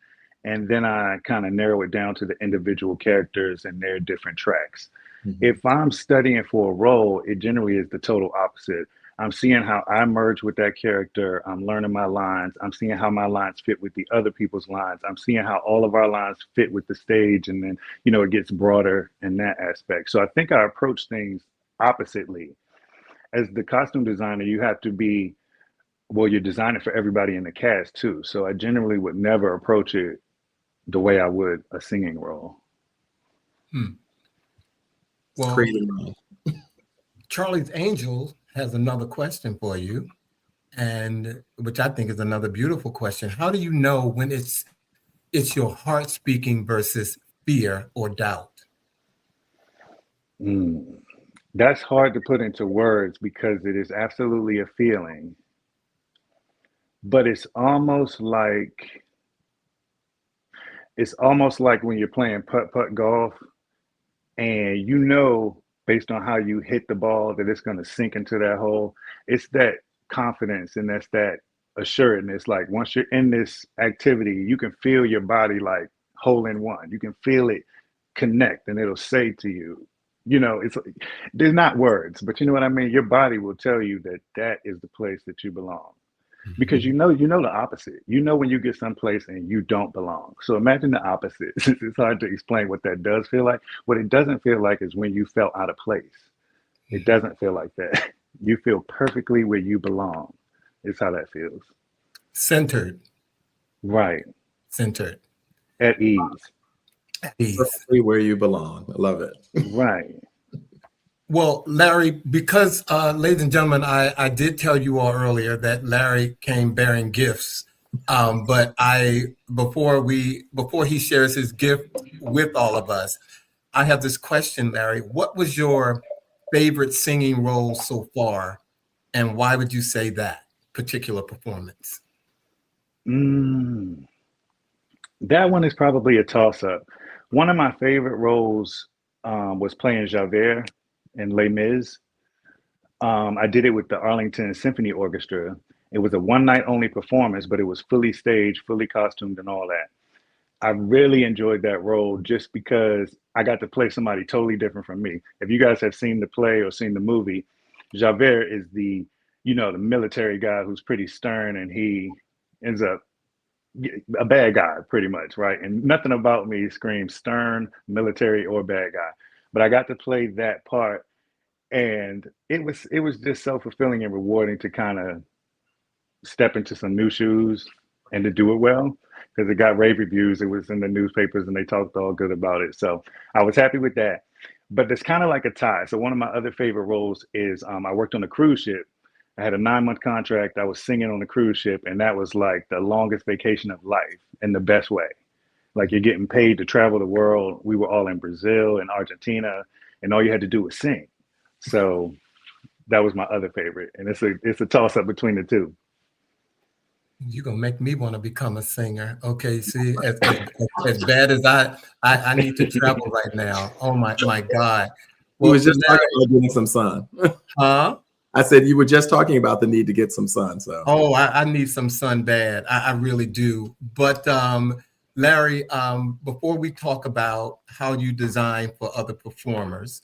and then I kind of narrow it down to the individual characters and their different tracks. Mm-hmm. If I'm studying for a role, it generally is the total opposite. I'm seeing how I merge with that character. I'm learning my lines. I'm seeing how my lines fit with the other people's lines. I'm seeing how all of our lines fit with the stage. And then, it gets broader in that aspect. So I think I approach things oppositely. As the costume designer, you have to be, you're designing for everybody in the cast too. So I generally would never approach it the way I would a singing role. Well, Charlie's Angels has another question for you, and which I think is another beautiful question. How do you know when it's your heart speaking versus fear or doubt? That's hard to put into words because it is absolutely a feeling, but it's almost like when you're playing putt-putt golf and based on how you hit the ball that it's going to sink into that hole. It's that confidence and that's that assuredness. Like once you're in this activity, you can feel your body like hole in one. You can feel it connect and it'll say to you, it's there's not words, but you know what I mean? Your body will tell you that is the place that you belong. Because you know the opposite. When you get someplace and you don't belong. So imagine the opposite. It's hard to explain what that does feel like. What it doesn't feel like is when you felt out of place. It doesn't feel like that. You feel perfectly where you belong. It's how that feels. Centered. Right. Centered. At ease. At ease. Perfectly where you belong. I love it. Right. Well, Larry, because, ladies and gentlemen, I did tell you all earlier that Larry came bearing gifts But before he shares his gift with all of us, I have this question, Larry. What was your favorite singing role so far, and why would you say that particular performance? That one is probably a toss-up. One of my favorite roles was playing Javert in Les Mis. I did it with the Arlington Symphony Orchestra. It was a one-night only performance, but it was fully staged, fully costumed, and all that. I really enjoyed that role just because I got to play somebody totally different from me. If you guys have seen the play or seen the movie, Javert is the military guy who's pretty stern, and he ends up a bad guy pretty much, right? And nothing about me screams stern, military, or bad guy. But I got to play that part, and it was just so fulfilling and rewarding to kind of step into some new shoes and to do it well, because it got rave reviews. It was in the newspapers and they talked all good about it. So I was happy with that. But it's kind of like a tie. So one of my other favorite roles is I worked on a cruise ship. I had a 9-month contract. I was singing on the cruise ship, and that was like the longest vacation of life in the best way. Like, you're getting paid to travel the world. We were all in Brazil and Argentina, and all you had to do was sing. So that was my other favorite, and it's a toss up between the two. You're gonna make me want to become a singer. Okay, see, as bad as I need to travel right now. Oh my God. Well, was just talking about getting some sun. Huh? I said you were just talking about the need to get some sun. So I need some sun bad. I really do. But Larry, before we talk about how you design for other performers,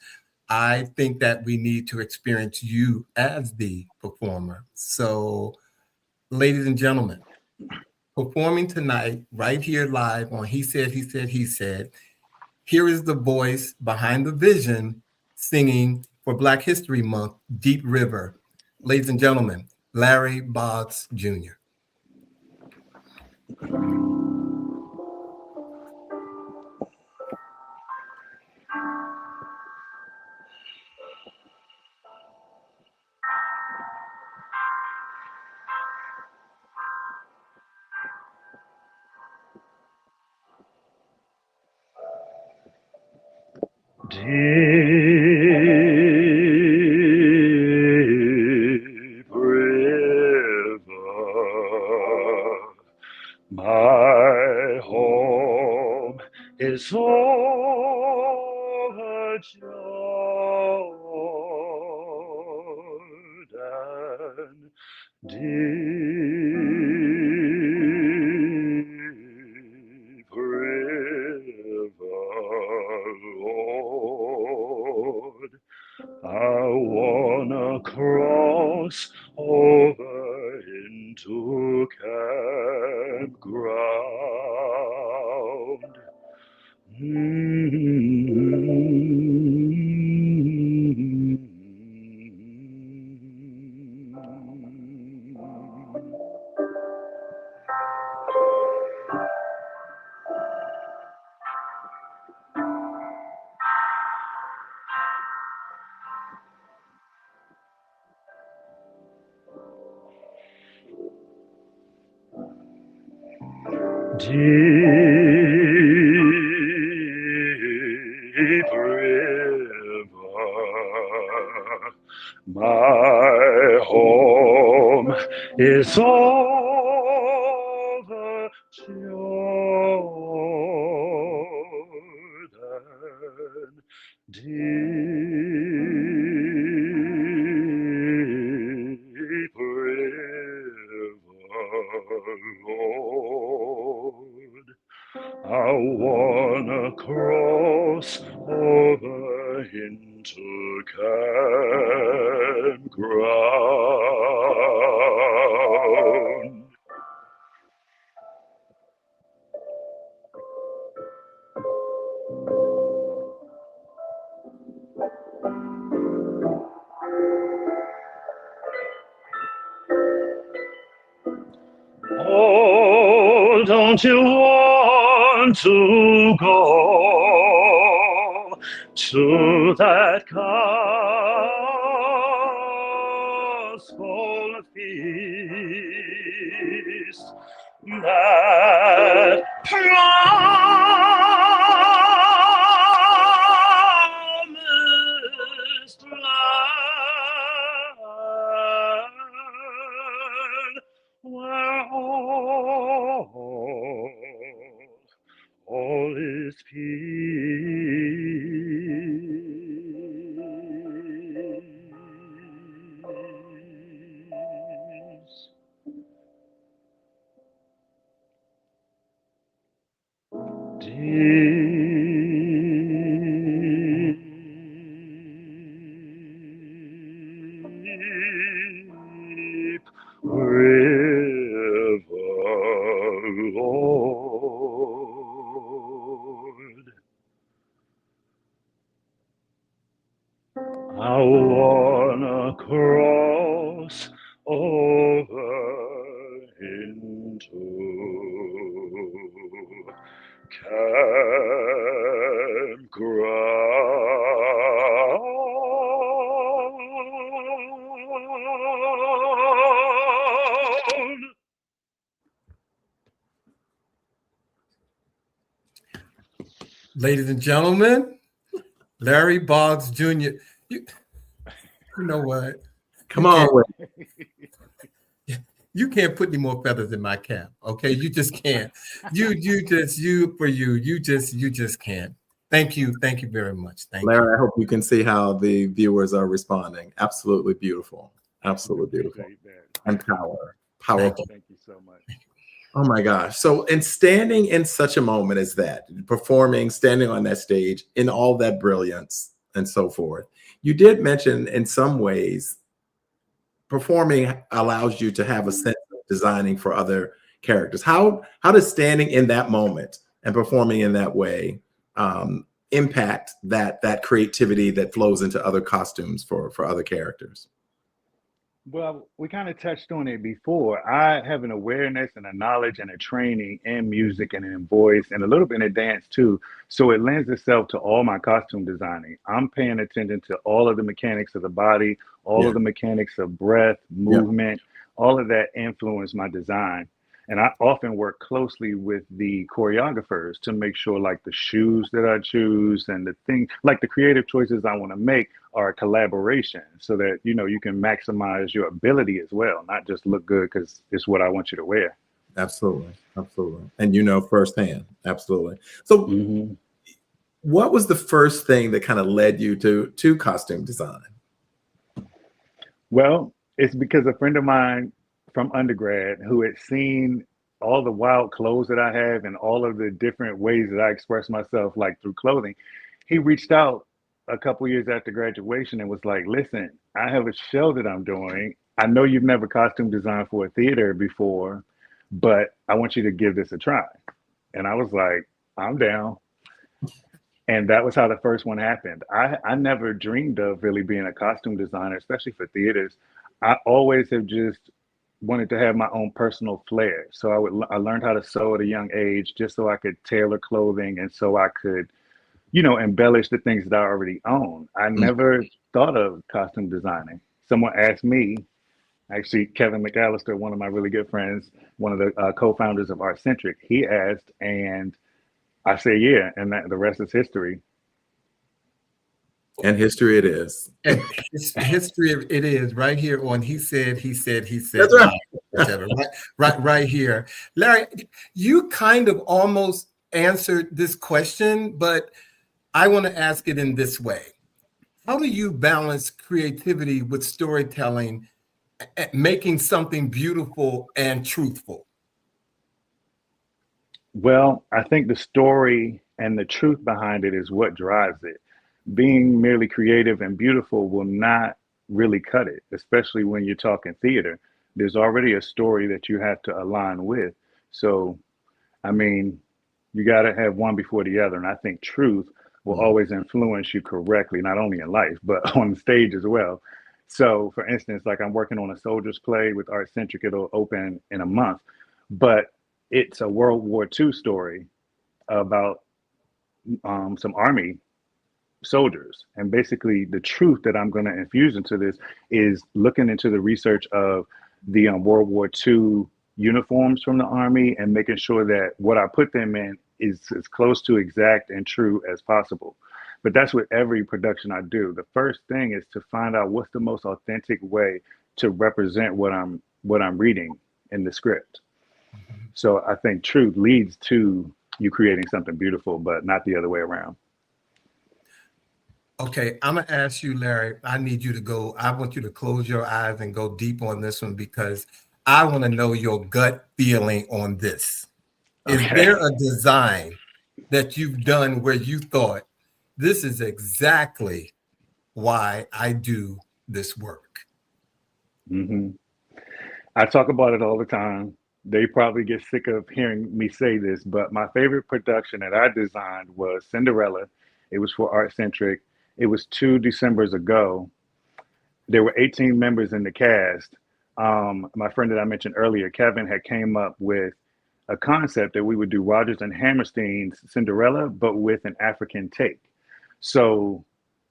I think that we need to experience you as the performer. So, ladies and gentlemen, performing tonight right here live on He Said, He Said, He Said, here is the voice behind the vision singing for Black History Month, Deep River. Ladies and gentlemen, Larry Boggs Jr. Deep river, my home is over Jordan. Deep river, Lord, I wanna cross over into campground. Deep river, my home is over Jordan. Deep river, Lord, I wanna cross over into campground. Oh, don't you want to go to that gospel feast that promised land where all is peace. Deep river, Lord, I wanna cross over into campground. Ladies and gentlemen, Larry Boggs Jr. You know what? Come on, Wynn. You can't put any more feathers in my cap, okay? You just can't. You just can't. Thank you very much. Thank Larry, you. I hope you can see how the viewers are responding. Absolutely beautiful. Absolutely beautiful. And powerful. Thank you so much. Oh my gosh. So, and standing in such a moment as that, performing, standing on that stage in all that brilliance and so forth, you did mention in some ways performing allows you to have a sense of designing for other characters. How does standing in that moment and performing in that way impact that creativity that flows into other costumes for other characters? Well, we kind of touched on it before. I have an awareness and a knowledge and a training in music and in voice and a little bit in dance too. So it lends itself to all my costume designing. I'm paying attention to all of the mechanics of the body, all of the mechanics of breath, movement, all of that influence my design. And I often work closely with the choreographers to make sure like the shoes that I choose and the thing, like the creative choices I want to make are a collaboration so that, you know, you can maximize your ability as well, not just look good because it's what I want you to wear. Absolutely. Absolutely. And you know firsthand. Absolutely. So what was the first thing that kind of led you to costume design? Well, it's because a friend of mine from undergrad who had seen all the wild clothes that I have and all of the different ways that I express myself, like through clothing, he reached out a couple years after graduation and was like, listen, I have a show that I'm doing. I know you've never costume designed for a theater before, but I want you to give this a try. And I was like, I'm down. And that was how the first one happened. I never dreamed of really being a costume designer, especially for theaters. I always have just wanted to have my own personal flair. So I learned how to sew at a young age just so I could tailor clothing and so I could, you know, embellish the things that I already own. I never thought of costume designing. Someone asked me, actually, Kevin McAllister, one of my really good friends, one of the co-founders of ArtsCentric, he asked, and I say, yeah, and the rest is history. And history it is. And history it is right here on He Said. That's right. right here. Larry, you kind of almost answered this question, but I want to ask it in this way. How do you balance creativity with storytelling, making something beautiful and truthful? Well, I think the story and the truth behind it is what drives it. Being merely creative and beautiful will not really cut it, especially when you're talking theater. There's already a story that you have to align with. So, I mean, you got to have one before the other. And I think truth will always influence you correctly, not only in life, but on the stage as well. So, for instance, like I'm working on a soldier's play with ArtsCentric. It'll open in a month, but it's a World War II story about some army soldiers. And basically the truth that I'm going to infuse into this is looking into the research of the World War II uniforms from the Army and making sure that what I put them in is as close to exact and true as possible. But that's with every production I do. The first thing is to find out what's the most authentic way to represent what I'm reading in the script. So I think truth leads to you creating something beautiful, but not the other way around. Okay, I'm gonna ask you, Larry. I need you to go. I want you to close your eyes and go deep on this one because I want to know your gut feeling on this. Is there a design that you've done where you thought, this is exactly why I do this work? Mm-hmm. I talk about it all the time. They probably get sick of hearing me say this, but my favorite production that I designed was Cinderella. It was for ArtsCentric. It was 2 Decembers ago. There were 18 members in the cast. My friend that I mentioned earlier, Kevin, had came up with a concept that we would do Rodgers and Hammerstein's Cinderella, but with an African take. So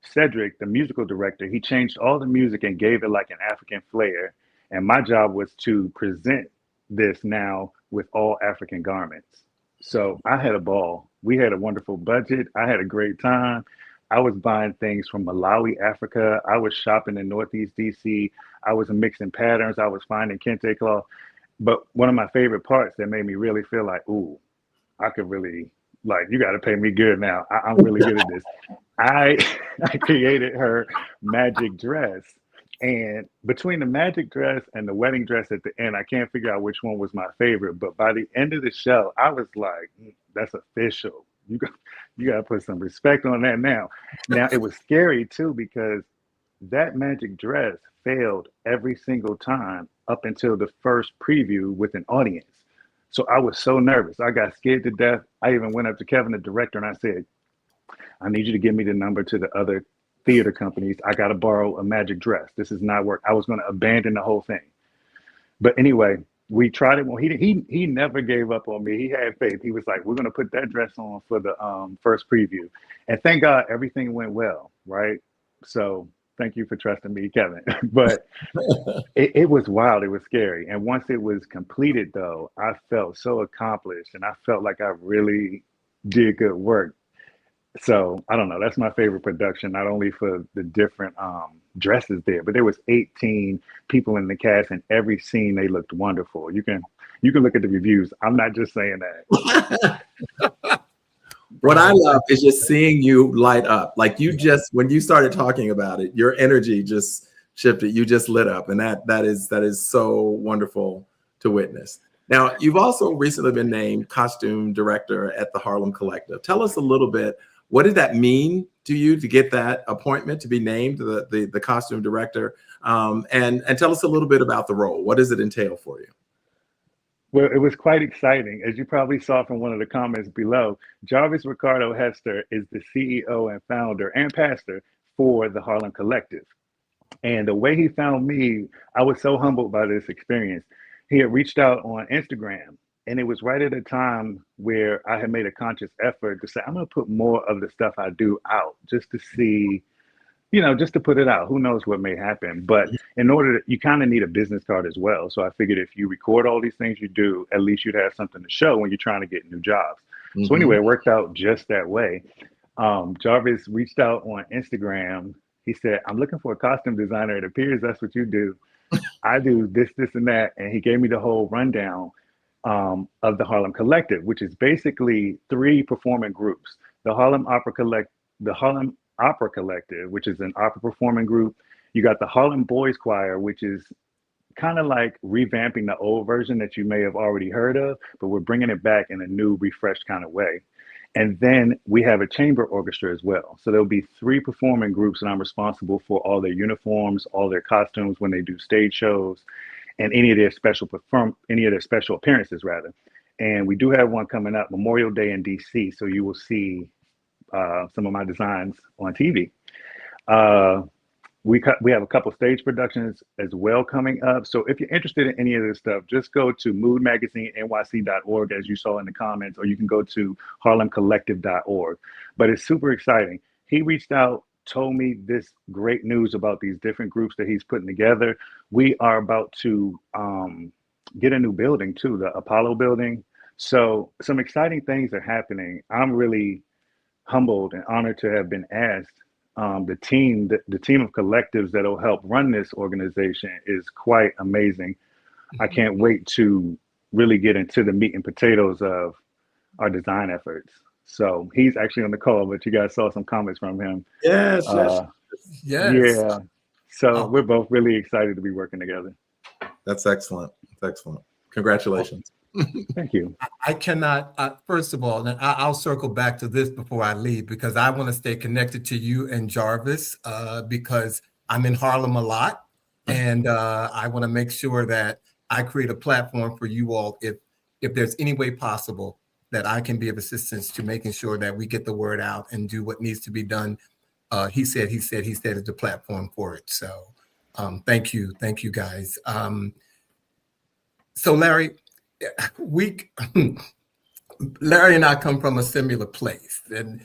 Cedric, the musical director, he changed all the music and gave it like an African flair. And my job was to present this now with all African garments. So I had a ball. We had a wonderful budget. I had a great time. I was buying things from Malawi, Africa. I was shopping in Northeast DC. I was mixing patterns. I was finding kente cloth. But one of my favorite parts that made me really feel like, ooh, I could really, like, you got to pay me good now. I'm really good at this. I created her magic dress. And between the magic dress and the wedding dress at the end, I can't figure out which one was my favorite. But by the end of the show, I was like, that's official. You got to put some respect on that now. Now, it was scary, too, because that magic dress failed every single time up until the first preview with an audience. So I was so nervous. I got scared to death. I even went up to Kevin, the director, and I said, I need you to give me the number to the other theater companies. I got to borrow a magic dress. This is not work. I was going to abandon the whole thing. But anyway, we tried it. Well, he never gave up on me. He had faith. He was like, we're going to put that dress on for the first preview. And thank God everything went well, right? So thank you for trusting me, Kevin. But it was wild. It was scary. And once it was completed, though, I felt so accomplished. And I felt like I really did good work. So I don't know. That's my favorite production, not only for the different dresses there, but there was 18 people in the cast, and every scene they looked wonderful. You can look at the reviews. I'm not just saying that. What I love is just seeing you light up. Like when you started talking about it, your energy just shifted. You just lit up, and that is so wonderful to witness. Now, you've also recently been named costume director at the Harlem Collective. Tell us a little bit. What did that mean to you to get that appointment to be named the costume director? And tell us a little bit about the role. What does it entail for you? Well, it was quite exciting. As you probably saw from one of the comments below, Jarvis Ricardo Hester is the CEO and founder and pastor for the Harlem Collective. And the way he found me, I was so humbled by this experience. He had reached out on Instagram. And it was right at a time where I had made a conscious effort to say, I'm going to put more of the stuff I do out just to see, just to put it out. Who knows what may happen? But in order you kind of need a business card as well. So I figured if you record all these things you do, at least you'd have something to show when you're trying to get new jobs. Mm-hmm. So anyway, it worked out just that way. Jarvis reached out on Instagram. He said, I'm looking for a costume designer. It appears that's what you do. I do this, and that. And he gave me the whole rundown of the Harlem Collective, which is basically 3 performing groups. The Harlem Opera Collective, which is an opera performing group. You got the Harlem Boys Choir, which is kind of like revamping the old version that you may have already heard of, but we're bringing it back in a new, refreshed kind of way. And then we have a chamber orchestra as well. So there'll be 3 performing groups, and I'm responsible for all their uniforms, all their costumes when they do stage shows, and any of their special appearances rather. And we do have one coming up, Memorial Day in DC. So you will see some of my designs on TV. We have a couple stage productions as well coming up. So if you're interested in any of this stuff, just go to moodmagazinenyc.org, as you saw in the comments, or you can go to harlemcollective.org. But it's super exciting. He reached out, told me this great news about these different groups that he's putting together. We are about to get a new building too, the Apollo building. So some exciting things are happening. I'm really humbled and honored to have been asked. The team of collectives that will help run this organization is quite amazing. I can't wait to really get into the meat and potatoes of our design efforts. So he's actually on the call, but you guys saw some comments from him. Yes, Uh, Yes. yeah. So Oh. we're both really excited to be working together. that's excellent. That's excellent. Congratulations. Thank you. I cannot, first of all, and I'll circle back to this before I leave, because I want to stay connected to you and Jarvis, because I'm in Harlem a lot. And I want to make sure that I create a platform for you all, if there's any way possible that I can be of assistance to making sure that we get the word out and do what needs to be done. He said is the platform for it. So thank you guys. So Larry, Larry and I come from a similar place, and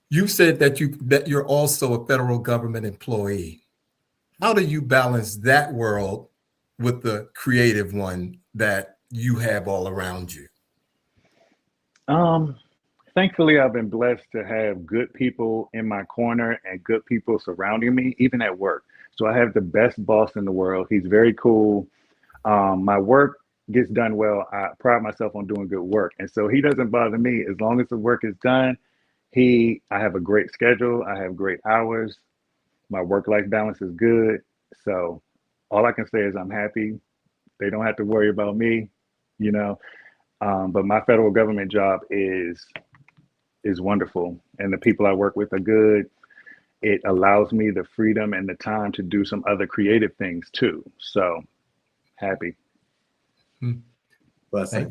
you said that you're also a federal government employee. How do you balance that world with the creative one that you have all around you? Thankfully, I've been blessed to have good people in my corner and good people surrounding me, even at work. So I have the best boss in the world. He's very cool. My work gets done well. I pride myself on doing good work. And so he doesn't bother me as long as the work is done. I have a great schedule. I have great hours. My work-life balance is good. So all I can say is I'm happy. They don't have to worry about me, you know. But my federal government job is wonderful, and the people I work with are good. It allows me the freedom and the time to do some other creative things too. So happy. Blessing.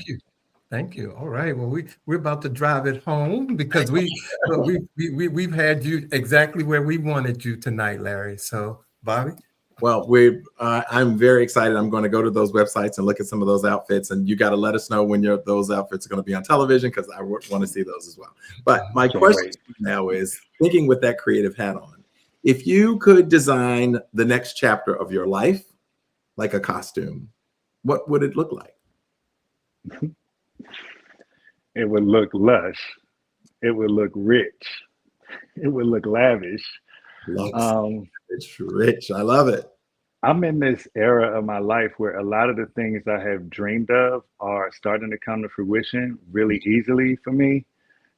Thank you. All right. Well, we're about to drive it home because we've had you exactly where we wanted you tonight, Larry. So, Bobby. Well, I'm very excited. I'm going to go to those websites and look at some of those outfits, and you got to let us know when those outfits are going to be on television, because I want to see those as well. But my question now is, thinking with that creative hat on, if you could design the next chapter of your life like a costume, what would it look like? It would look lush. It would look rich. It would look lavish. It's rich. I love it. I'm in this era of my life where a lot of the things I have dreamed of are starting to come to fruition really easily for me.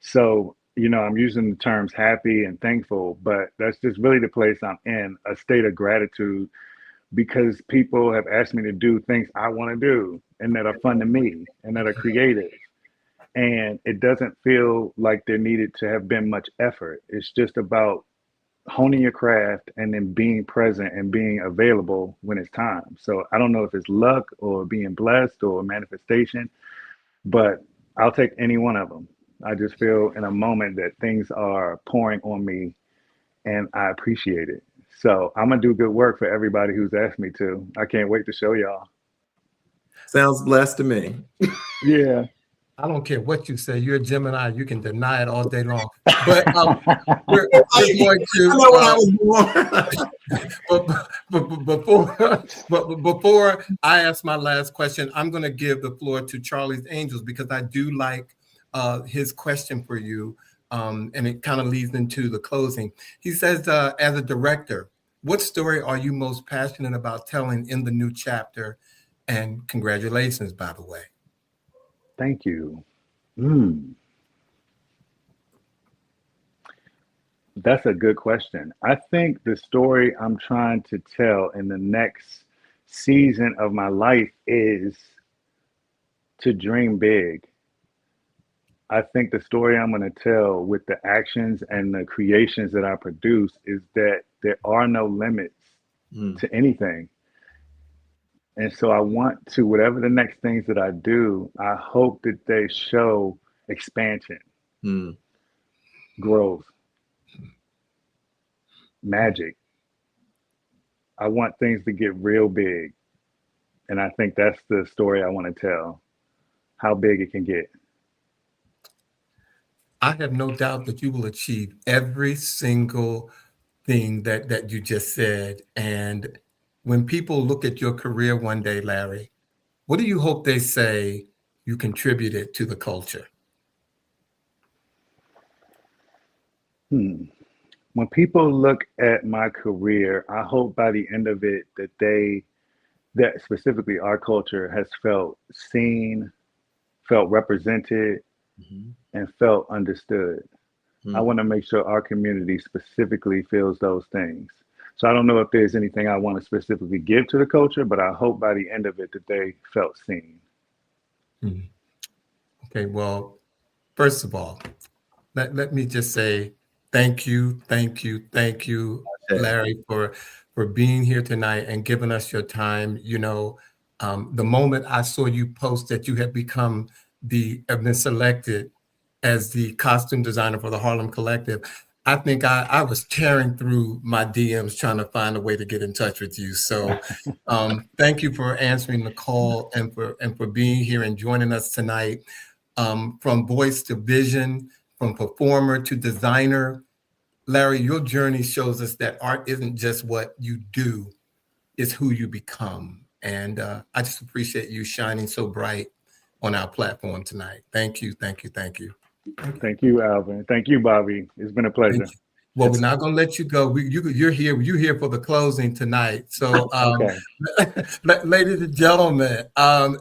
So, I'm using the terms happy and thankful, but that's just really the place I'm in, a state of gratitude, because people have asked me to do things I want to do and that are fun to me and that are creative. And it doesn't feel like there needed to have been much effort. It's just about honing your craft and then being present and being available when it's time. So I don't know if it's luck or being blessed or manifestation, but I'll take any one of them. I just feel in a moment that things are pouring on me and I appreciate it. So I'm gonna do good work for everybody who's asked me to. I can't wait to show y'all. Sounds blessed to me. Yeah. I don't care what you say. You're a Gemini. You can deny it all day long. But we're going to. But before I ask my last question, I'm going to give the floor to Charlie's Angels, because I do like his question for you, and it kind of leads into the closing. He says, as a director, what story are you most passionate about telling in the new chapter? And congratulations, by the way. Thank you. That's a good question. I think the story I'm trying to tell in the next season of my life is to dream big. I think the story I'm going to tell with the actions and the creations that I produce is that there are no limits to anything. And so I want to, whatever the next things that I do, I hope that they show expansion, growth, magic. I want things to get real big. And I think that's the story I want to tell, how big it can get. I have no doubt that you will achieve every single thing that you just said. And when people look at your career one day, Larry, what do you hope they say you contributed to the culture? When people look at my career, I hope by the end of it that specifically our culture has felt seen, felt represented, and felt understood. I want to make sure our community specifically feels those things. So I don't know if there's anything I want to specifically give to the culture, but I hope by the end of it that they felt seen. Okay, well, first of all, let me just say thank you, Larry, for being here tonight and giving us your time. You know, the moment I saw you post that you have been selected as the costume designer for the Harlem Collective, I think I was tearing through my DMs trying to find a way to get in touch with you. So thank you for answering the call and for being here and joining us tonight. From voice to vision, from performer to designer, Larry, your journey shows us that art isn't just what you do, it's who you become. And I just appreciate you shining so bright on our platform tonight. Thank you. Thank you, Alvin. Thank you, Bobby. It's been a pleasure. Well, we're not going to let you go. You're here for the closing tonight. So, ladies and gentlemen,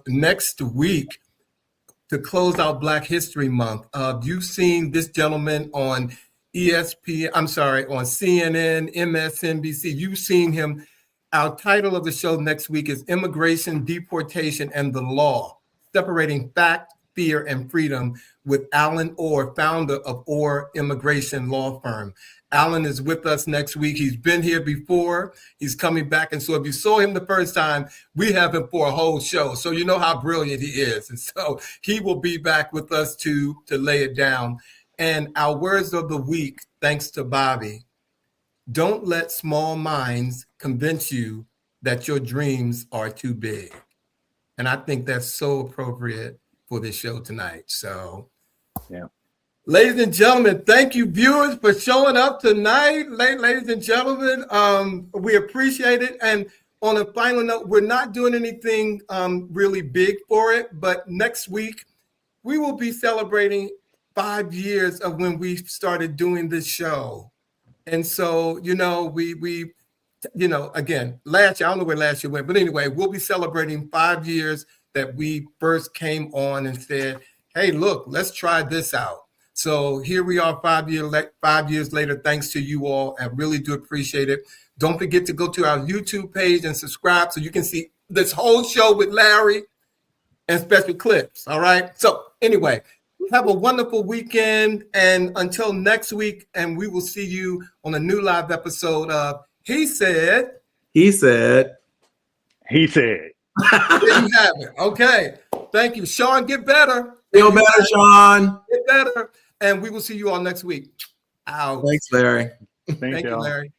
next week, to close out Black History Month, you've seen this gentleman on on CNN, MSNBC. You've seen him. Our title of the show next week is Immigration, Deportation, and the Law, Separating Fact, Fear, and Freedom, with Alan Orr, founder of Orr Immigration Law Firm. Alan is with us next week. He's been here before. He's coming back. And so if you saw him the first time, we have him for a whole show. So you know how brilliant he is. And so he will be back with us to lay it down. And our words of the week, thanks to Bobby: don't let small minds convince you that your dreams are too big. And I think that's so appropriate for this show tonight. So, yeah. Ladies and gentlemen, thank you, viewers, for showing up tonight. Ladies and gentlemen, we appreciate it. And on a final note, we're not doing anything really big for it, but next week we will be celebrating 5 years of when we started doing this show. And so, again, last year, I don't know where last year went, but anyway, we'll be celebrating 5 years that we first came on and said, hey, look, let's try this out. So here we are 5 years later, thanks to you all. I really do appreciate it. Don't forget to go to our YouTube page and subscribe so you can see this whole show with Larry and special clips. All right. So anyway, have a wonderful weekend. And until next week, and we will see you on a new live episode of He Said. There you have it. Okay. Thank you. Sean, get better. Feel better, Sean. Get better. And we will see you all next week. Out. Thanks, Larry. Thank you, Larry.